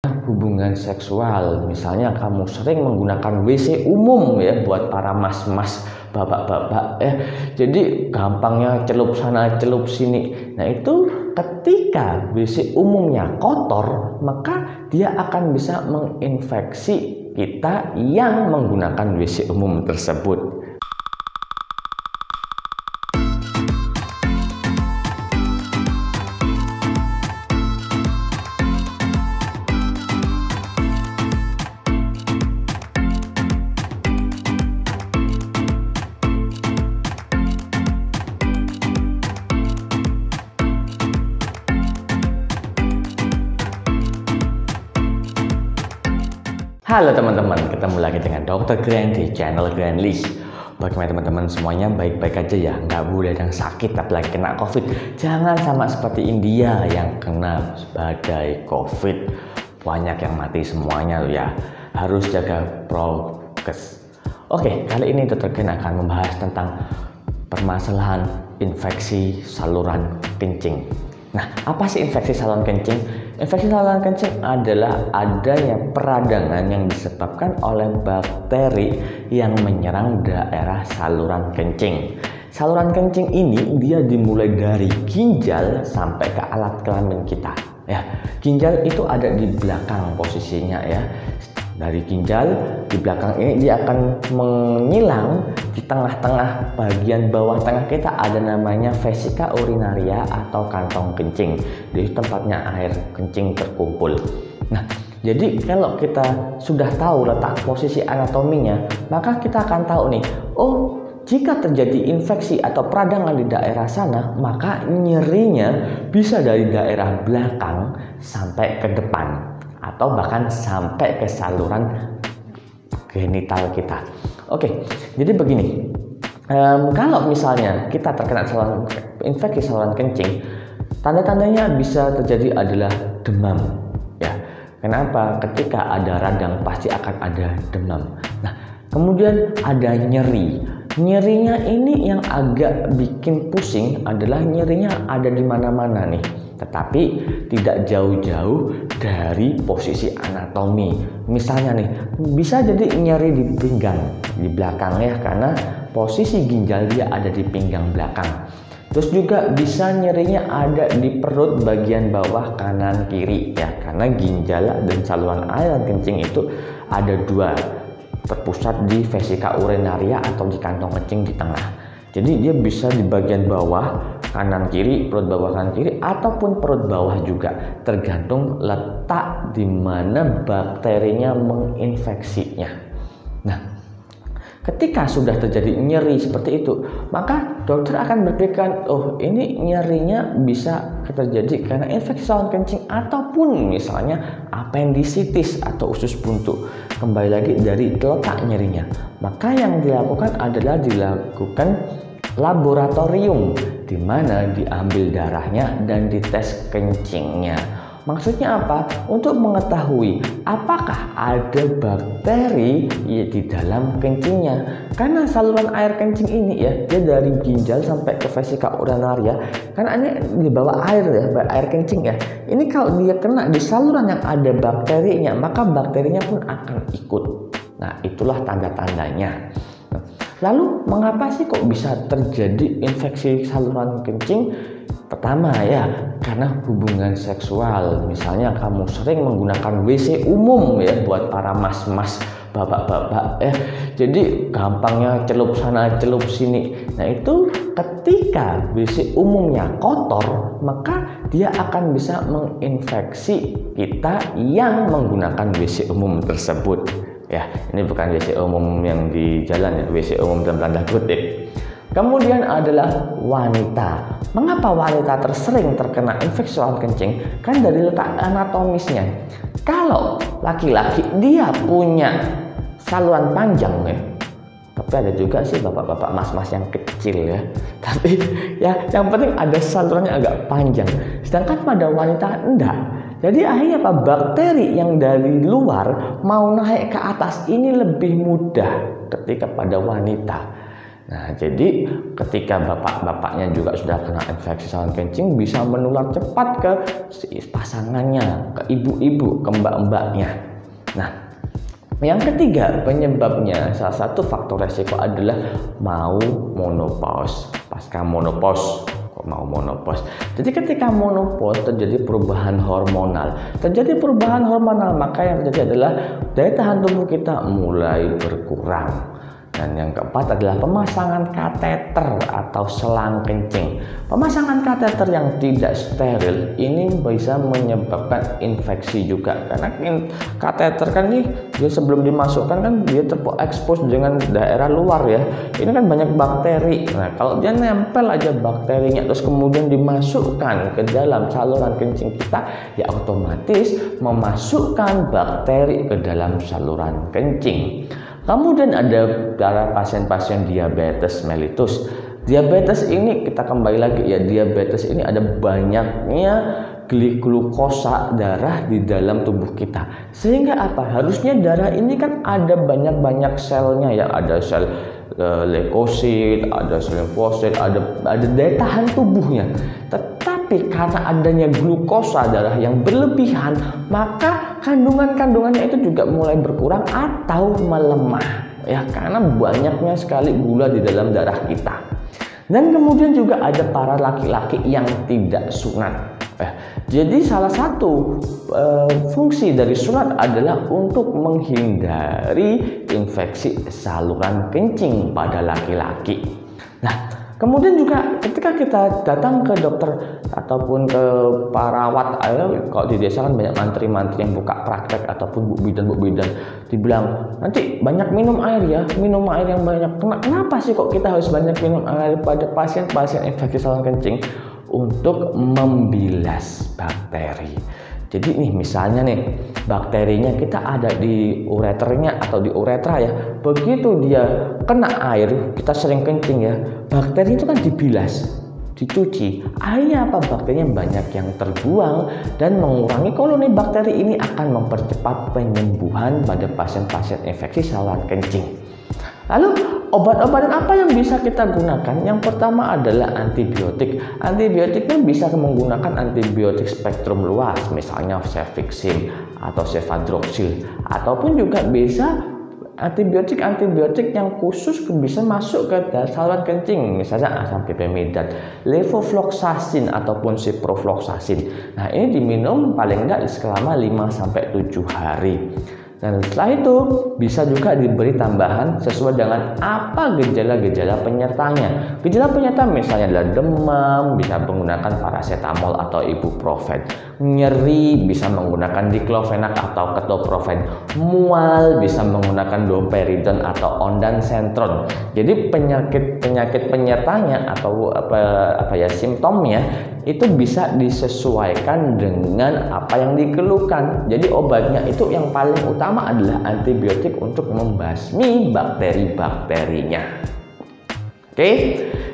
Hubungan seksual, misalnya kamu sering menggunakan WC umum ya buat para mas-mas, bapak-bapak ya, jadi gampangnya celup sana celup sini. Nah itu ketika WC umumnya kotor, maka dia akan bisa menginfeksi kita yang menggunakan WC umum tersebut. Halo teman-teman, ketemu lagi dengan Dr. Grand di channel Grand Lee. Bagaimana teman-teman semuanya, baik-baik aja ya? Nggak boleh ada yang sakit apalagi kena COVID. Jangan sama seperti India yang kena badai COVID. Banyak yang mati semuanya loh ya. Harus jaga prokes. Oke, kali ini Dr. Grand akan membahas tentang permasalahan infeksi saluran kencing. Nah, apa sih infeksi saluran kencing? Infeksi saluran kencing adalah adanya peradangan yang disebabkan oleh bakteri yang menyerang daerah saluran kencing. Saluran kencing ini dia dimulai dari ginjal sampai ke alat kelamin kita. Ya, ginjal itu ada di belakang posisinya ya. Dari ginjal di belakang ini dia akan menyilang di tengah-tengah bagian bawah tengah kita ada namanya vesika urinaria atau kantong kencing. Di tempatnya air kencing terkumpul. Nah, jadi kalau kita sudah tahu letak posisi anatominya, maka kita akan tahu nih, oh jika terjadi infeksi atau peradangan di daerah sana, maka nyerinya bisa dari daerah belakang sampai ke depan atau bahkan sampai ke saluran genital kita. Oke, jadi begini, kalau misalnya kita terkena infeksi saluran kencing, tanda-tandanya bisa terjadi adalah demam. Ya, kenapa? Ketika ada radang pasti akan ada demam. Nah, kemudian ada nyeri. Nyerinya ini yang agak bikin pusing adalah nyerinya ada di mana-mana nih, tetapi tidak jauh-jauh dari posisi anatomi. Misalnya nih, bisa jadi nyeri di pinggang, di belakang ya, karena posisi ginjal dia ada di pinggang belakang. Terus juga bisa nyerinya ada di perut bagian bawah kanan kiri ya, karena ginjal dan saluran air kencing itu ada dua, terpusat di vesika urinaria atau di kantong kencing di tengah. Jadi dia bisa di bagian bawah kanan kiri, perut bawah kanan kiri, ataupun perut bawah juga, tergantung letak di mana bakterinya menginfeksinya. Nah, ketika sudah terjadi nyeri seperti itu, maka dokter akan berpikir, oh ini nyerinya bisa terjadi karena infeksi saluran kencing ataupun misalnya appendicitis atau usus buntu. Kembali lagi dari letak nyerinya, maka yang dilakukan adalah dilakukan laboratorium di mana diambil darahnya dan dites kencingnya. Maksudnya apa? Untuk mengetahui apakah ada bakteri di dalam kencingnya. Karena saluran air kencing ini ya, dia dari ginjal sampai ke vesika urinaria. Karena ini di bawah air ya, air kencing ya. Ini kalau dia kena di saluran yang ada bakterinya, maka bakterinya pun akan ikut. Nah, itulah tanda-tandanya. Lalu mengapa sih kok bisa terjadi infeksi saluran kencing? Pertama ya, karena hubungan seksual. Misalnya kamu sering menggunakan WC umum ya buat para mas-mas, bapak-bapak ya. Jadi gampangnya celup sana celup sini. Nah itu ketika WC umumnya kotor, maka dia akan bisa menginfeksi kita yang menggunakan WC umum tersebut. Ya, ini bukan WC umum yang di jalan ya, WC umum dalam tanda kutip. Kemudian adalah wanita. Mengapa wanita tersering terkena infeksi saluran kencing? Kan dari letak anatomisnya. Kalau laki-laki dia punya saluran panjang ya. Tapi ada juga sih bapak-bapak mas-mas yang kecil ya. Tapi ya yang penting ada salurannya agak panjang. Sedangkan pada wanita enggak. Jadi akhirnya apa? Bakteri yang dari luar mau naik ke atas ini lebih mudah ketika pada wanita. Nah, jadi ketika bapak-bapaknya juga sudah kena infeksi saluran kencing, bisa menular cepat ke pasangannya, ke ibu-ibu, ke mbak-mbaknya. Nah, yang ketiga penyebabnya, salah satu faktor resiko adalah mau menopause. Pasca menopause, kok mau menopause? Jadi ketika menopause terjadi perubahan hormonal. Maka yang terjadi adalah daya tahan tubuh kita mulai berkurang. Dan yang keempat adalah pemasangan kateter atau selang kencing. Pemasangan kateter yang tidak steril ini bisa menyebabkan infeksi juga, karena kateter kan nih dia sebelum dimasukkan kan dia terekspos dengan daerah luar ya. Ini kan banyak bakteri. Nah, kalau dia nempel aja bakterinya terus kemudian dimasukkan ke dalam saluran kencing kita, ya otomatis memasukkan bakteri ke dalam saluran kencing. Kemudian ada para pasien-pasien diabetes mellitus. Diabetes ini kita kembali lagi ya, diabetes ini ada banyaknya glukosa darah di dalam tubuh kita. Sehingga apa? Harusnya darah ini kan ada banyak-banyak selnya ya, ada sel leukosit, ada sel limfosit, ada daya tahan tubuhnya. Tetapi karena adanya glukosa darah yang berlebihan, maka kandungannya itu juga mulai berkurang atau melemah ya, karena banyaknya sekali gula di dalam darah kita. Dan kemudian juga ada para laki-laki yang tidak sunat. Jadi salah satu fungsi dari sunat adalah untuk menghindari infeksi saluran kencing pada laki-laki. Nah, kemudian juga ketika kita datang ke dokter ataupun ke perawat, kalau di desa kan banyak mantri-mantri yang buka praktek ataupun bu bidan dibilang nanti banyak minum air ya, minum air yang banyak. Kenapa sih kok kita harus banyak minum air pada pasien-pasien infeksi saluran kencing? Untuk membilas bakteri. Jadi nih misalnya nih bakterinya kita ada di ureternya atau di uretra ya. Begitu dia kena air, kita sering kencing ya, bakteri itu kan dibilas, dicuci. Akhirnya apa? Bakterinya banyak yang terbuang dan mengurangi koloni bakteri ini akan mempercepat penyembuhan pada pasien-pasien infeksi saluran kencing. Lalu obat-obatan apa yang bisa kita gunakan? Yang pertama adalah antibiotik. Antibiotiknya bisa menggunakan antibiotik spektrum luas, misalnya cefixime atau cefadroxil, ataupun juga bisa antibiotik yang khusus bisa masuk ke saluran kencing, misalnya asam pipemidat, levofloxacin ataupun ciprofloxacin. Nah, ini diminum paling enggak selama 5-7 hari. Dan setelah itu bisa juga diberi tambahan sesuai dengan apa gejala-gejala penyertanya. Gejala penyerta misalnya adalah demam, bisa menggunakan paracetamol atau ibuprofen. Nyeri bisa menggunakan diclofenac atau ketoprofen. Mual bisa menggunakan domperidone atau ondansetron. Jadi penyakit penyertanya atau simptomnya itu bisa disesuaikan dengan apa yang dikeluhkan. Jadi obatnya itu yang paling utama adalah antibiotik untuk membasmi bakteri-bakterinya. Oke,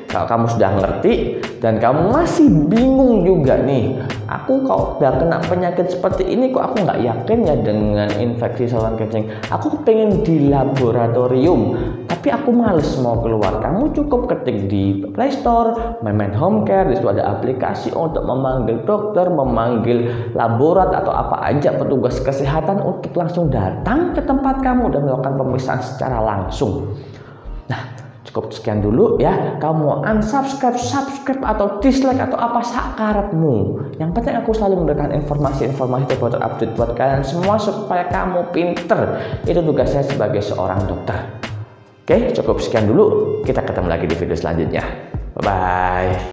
kalau kamu sudah ngerti dan kamu masih bingung juga nih, aku kok udah kena penyakit seperti ini kok aku nggak yakin ya dengan infeksi saluran kencing. Aku pengen di laboratorium, tapi aku males mau keluar. Kamu cukup ketik di Play Store, Memen Home Care, di situ ada aplikasi untuk memanggil dokter, memanggil laborat atau apa aja petugas kesehatan untuk langsung datang ke tempat kamu dan melakukan pemeriksaan secara langsung. Nah, cukup sekian dulu ya. Kamu unsubscribe, subscribe atau dislike atau apa sakarepmu. Yang penting aku selalu memberikan informasi-informasi terupdate buat kalian semua supaya kamu pinter. Itu tugas saya sebagai seorang dokter. Oke, cukup sekian dulu. Kita ketemu lagi di video selanjutnya. Bye-bye.